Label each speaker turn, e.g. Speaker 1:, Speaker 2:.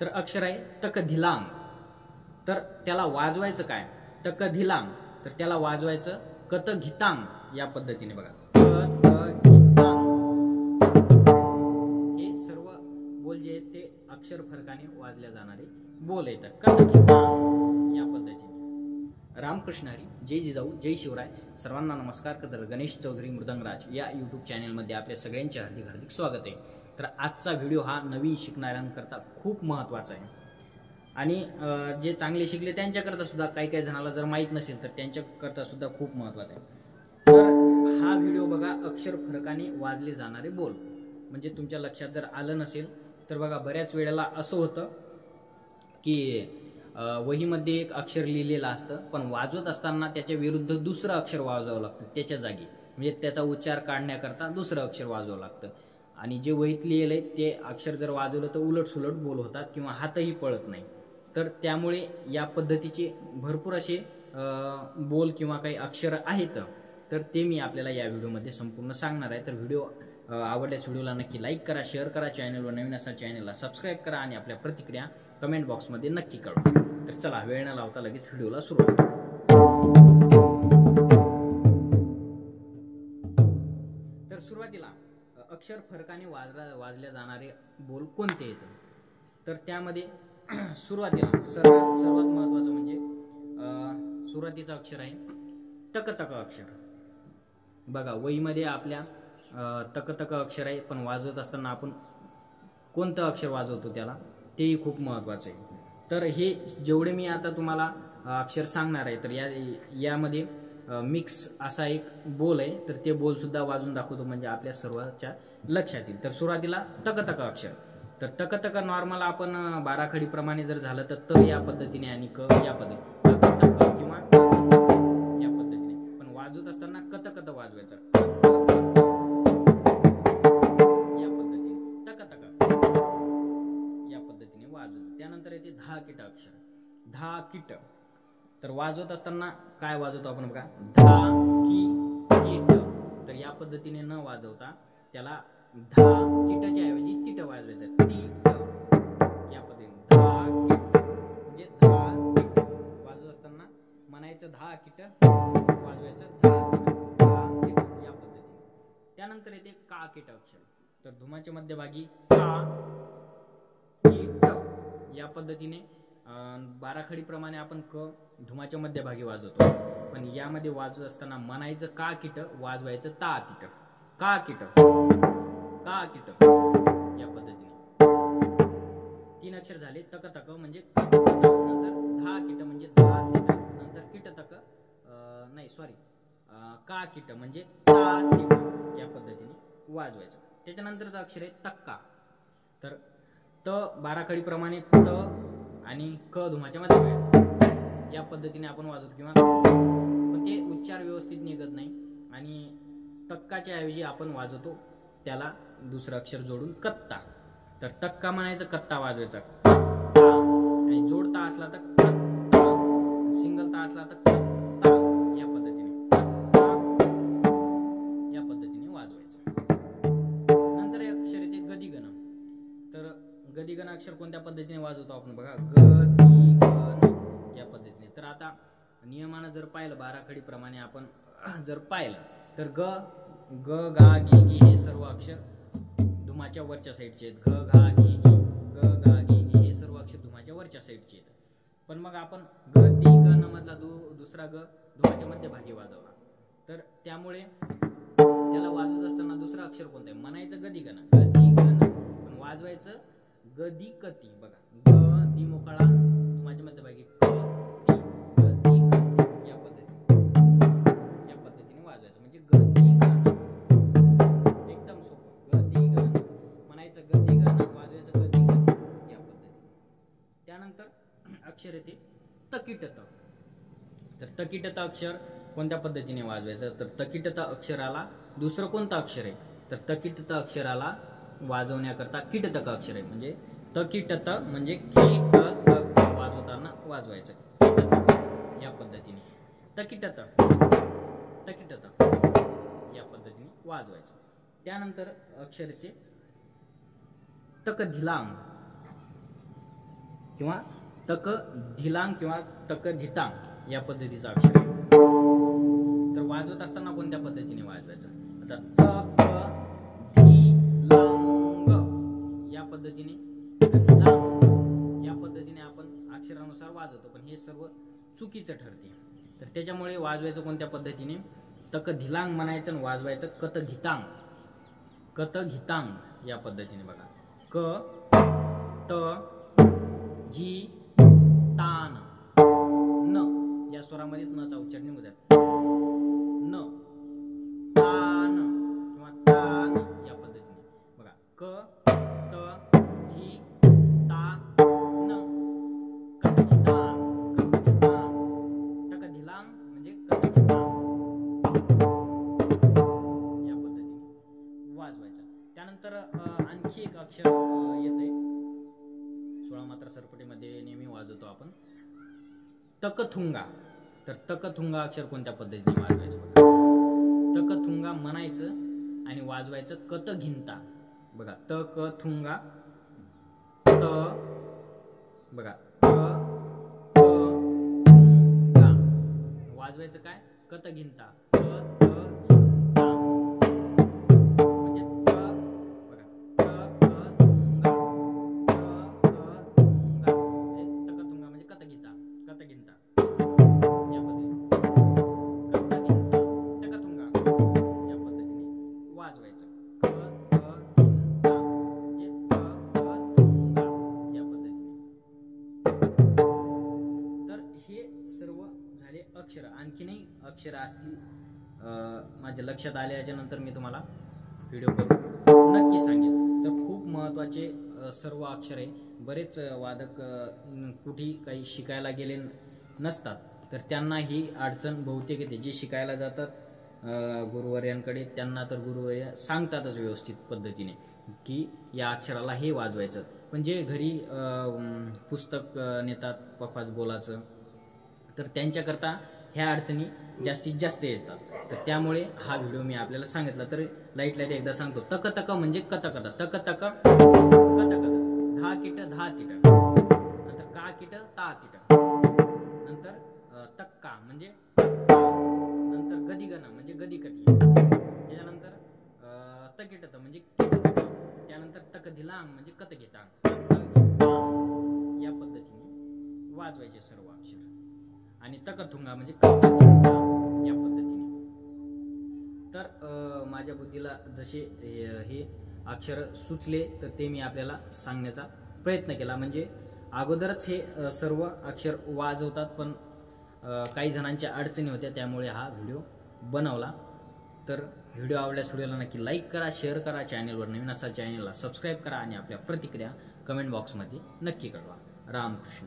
Speaker 1: तर अक्षर आहे तकधिलांग, तर त्याला वाजवायचं काय? तकधिलांग, तर त्याला वाजवायचं कतघितांग या पद्धतीने बघा, कतघितांग. हे सर्व बोल जे आहेत ते अक्षर फरकाने वाजल्या जाणारे बोल आहेत, कतघितांग या पद्धतीने. रामकृष्ण हरी, जय जिजाऊ, जय शिवराय. सर्वांना नमस्कार. तर गणेश चौधरी मृदंगराज या यूट्यूब चॅनलमध्ये आपल्या सगळ्यांचे हार्दिक हार्दिक स्वागत आहे. तर आजचा व्हिडिओ हा नवीन शिकणाऱ्यांकरता खूप महत्त्वाचा आहे आणि जे चांगले शिकले त्यांच्याकरता सुद्धा, काही जणाला जर माहीत नसेल तर त्यांच्याकरता सुद्धा खूप महत्त्वाचा आहे. तर हा व्हिडिओ बघा, अक्षर फरकाने वाजले जाणारे बोल. म्हणजे तुमच्या लक्षात जर आलं नसेल तर बघा, बऱ्याच वेळेला असं होतं की वहीमध्ये एक अक्षर लिहिलेलं असतं, पण वाजवत असताना त्याच्या विरुद्ध दुसरं अक्षर वाजवावं लागतं त्याच्या जागी, म्हणजे त्याचा उच्चार काढण्याकरता दुसरं अक्षर वाजवावं लागतं. आणि जे वहीत लिहिलंय ते अक्षर जर वाजवलं तर उलट सुलट बोल होतात किंवा हातही पळत नाही. तर त्यामुळे या पद्धतीचे भरपूर असे बोल किंवा काही अक्षर आहेत, तर ते मी आपल्याला या व्हिडिओमध्ये संपूर्ण सांगणार आहे. तर व्हिडिओ आवडल्यास व्हिडिओला नक्की लाईक करा, शेअर करा, चॅनलवर नवीन असा चॅनलला सबस्क्राईब करा आणि आपल्या प्रतिक्रिया कमेंट बॉक्समध्ये नक्की कळवा. तर चला, वेळ न लावता लगेच व्हिडिओला सुरुवात. तर सुरुवातीला अक्षर फरकाने वाजल्या जाणारे बोल कोणते आहेत? तर त्यामध्ये सुरुवातीला सर्वात महत्वाचं म्हणजे सुरुवातीचं अक्षर आहे तक तक अक्षर. बघा, वहीमध्ये आपल्या तक तक अक्षर आहे, पण वाजवत असताना आपण कोणतं अक्षर वाजवतो त्याला, तेही खूप महत्वाचं आहे. तर हे जेवढे मी आता तुम्हाला अक्षर सांगणार आहे, तर यामध्ये मिक्स असा एक बोल आहे, तर ते बोल सुद्धा वाजून दाखवतो म्हणजे आपल्या सर्वांच्या लक्षात येईल. तर सुरुवातीला तक तक अक्षर. तर तक तक नॉर्मल आपण बाराखडी प्रमाणे जर झालं तर त या पद्धतीने आणि क या पद्धतीने, तक तक किंवा या पद्धतीने. पण वाजवत असताना कत कत वाजवायचं, या पद्धतीने तक तक या पद्धतीने वाजवायचं. त्यानंतर येते धा किट अक्षर. धा किट, तर वाजवत असताना काय वाजवतो आपण बघा, धा की किट. तर या पद्धतीने न वाजवता त्याला धा किटच्या ऐवजी तिट वाजवायचं, तिट या पद्धतीने. धा किट म्हणजे धा किट. वाजवत असताना म्हणायचं धा किट, वाजवायचं धा किट या पद्धतीने. त्यानंतर येते का किट अक्षर. तर धुमाच्या मध्यभागी का किट या पद्धतीने बाराखडी प्रमाणे आपण क धुमाच्या मध्यभागी वाजवतो, पण यामध्ये वाजवत असताना म्हणायचं का किट, वाजवायचं ता किट, का किट, का किट या पद्धतीने. 3 अक्षर झाले. तक तक म्हणजे नंतर धा किट म्हणजे धा किट, नंतर किट तक नाही सॉरी का किट म्हणजे ता किट या पद्धतीने वाजवायचं. त्याच्यानंतरचं अक्षर आहे तक्का. तर त बाराखडी प्रमाणे त आणि क धुमाच्या मध्ये या पद्धतीने आपण वाजवतो, किंवा पण ते उच्चार व्यवस्थित निघत नाही आणि तक्काच्या ऐवजी आपण वाजवतो त्याला दुसरं अक्षर जोडून कत्ता. तर तक्का म्हणायचं, कत्ता वाजवायचा, आणि जोडता असला तर कत्ता, सिंगल ता असला तर कत्ता या पद्धतीने, कत्ता या पद्धतीने वाजवायचं. नंतर एक अक्षर येते गदिगण. तर गदिगण अक्षर कोणत्या पद्धतीने वाजवतो आपण बघा, गदिगण या पद्धतीने. तर आता नियमानं जर पाहिलं, बाराखडी प्रमाणे आपण जर पाहिलं तर ग गा गी गी हे सर्व अक्षर धुमाच्या वरच्या साईडचे आहेत. ग गा गी गी, ग गा गी गी हे सर्व अक्षर धुमाच्या वरच्या साईडचे आहेत. पण मग आपण गदिगण मधला दुसरा ग धुमाच्या मध्यभागी वाजवला, तर त्यामुळे त्याला वाजवत असताना दुसरं अक्षर कोणतं आहे, म्हणायचं गदिगण, गदिगण, पण वाजवायचं गदिकती. बघा, ग दी मोकळा धुमाच्या मध्यभागी, क ती, गदिकती या पद्धतीने वाजवायचं म्हणजे गदिगण. एकदम सोपं, गदिगण म्हणायचं गदिगण, वाजवायचं गदिकती या पद्धतीने. त्यानंतर अक्षर येते तकिटत. तर तकिटत अक्षर कोणत्या पद्धतीने वाजवायचं, तर तकिटत अक्षराला दुसरं कोणतं अक्षर आहे, तर तकिटत अक्षराला वाजवण्याकरता किटतक अक्षर आहे. म्हणजे तकिटत म्हणजे किटतक वाजवताना वाजवायचं या पद्धतीने, तकिटत तकिटत या पद्धतीने वाजवायचं. त्यानंतर अक्षर येते तकधिलांग. किंवा तक धिलांग किंवा तक धितांग या पद्धतीचं अक्षर आहे. तर वाजवत असताना कोणत्या पद्धतीने वाजवायचं? आता तक धिलांग या पद्धतीने, धिलांग या पद्धतीने आपण अक्षरानुसार वाजवतो, पण हे सर्व चुकीचं ठरते. तर त्याच्यामुळे वाजवायचं कोणत्या पद्धतीने? तक धिलांग म्हणायचं आणि वाजवायचं कत घितांग, कत घितांग या पद्धतीने. बघा, क त घी तान, न या स्वरामध्ये नचा उच्चार निघू द्या. न तान किंवा तान या पद्धतीने. बघा, क त घी ता न, कत घितांग, कत घितांग, टक धिलांग म्हणजे कत घितांग या पद्धतीने वाजवायचं. त्यानंतर आणखी एक अक्षर येते 16 मात्रा सरपटीमध्ये नेहमी वाजवतो आपण, तकथुंगा. तर तकथुंगा अक्षर कोणत्या पद्धतीने वाजवायचं? बघा, तकथुंगा म्हणायचं आणि वाजवायचं कत घिंता. बघा, तकथुंगा, त बघा गा, वाजवायचं काय? कत घिंता, क त घिंता. म्हणजे त बघा, तकथुंगा, तकथुंगा, तकथुंगा म्हणजे कत घिंता, कत घिंता या पद्धतीने, कत घिंता, तकथुंगा या पद्धतीने वाजवायचं. क त घिंता म्हणजे तकथुंगा या पद्धतीने. तर हे सर्व झाले अक्षर. आणखीनही अक्षर असतील माझ्या लक्षात आल्याच्या नंतर मी तुम्हाला व्हिडिओ करून नक्की सांगेन. तर खूप महत्त्वाचे सर्व अक्षर आहे. बरेच वादक कुठे काही शिकायला गेले नसतात, तर त्यांना ही अडचण बहुतेक येते. जे शिकायला जातात गुरुवर्यांकडे, त्यांना तर गुरुवर्य सांगतातच व्यवस्थित पद्धतीने की या अक्षराला हे वाजवायचं, पण जे घरी पुस्तक नेतात पखवाज बोलाचं, तर त्यांच्याकरता ह्या अडचणी जास्तीत जास्त येतात. तर त्यामुळे हा व्हिडिओ मी आपल्याला सांगितला. तर लाईट एकदा सांगतो. तक तक म्हणजे कत कत, तक तक कत कत, धा किट धा तिट, नंतर का किट ता तिट, नंतर तक्का म्हणजे नंतर गदी गण म्हणजे गदी कटी, त्याच्यानंतर तकिटत म्हणजे किटत, त्यानंतर तक धिलांग म्हणजे कत घितांग या पद्धतीने वाजवायचे सर्व अक्षर. आणि तकथुंगा म्हणजे कत घितांग या पद्धतीने. तर माझ्या बुद्धीला जसे हे अक्षर सुचले तर ते मी आपल्याला सांगण्याचा प्रयत्न केला. म्हणजे अगोदरच हे सर्व अक्षर वाजवतात, पण काही जणांच्या अडचणी होत्या, त्यामुळे हा व्हिडिओ बनवला. तर व्हिडिओ आवडल्यास व्हिडिओला नक्की लाईक करा, शेअर करा, चॅनलवर नवीन असाल चॅनलला सबस्क्राईब करा आणि आपल्या प्रतिक्रिया कमेंट बॉक्समध्ये नक्की कळवा. रामकृष्ण.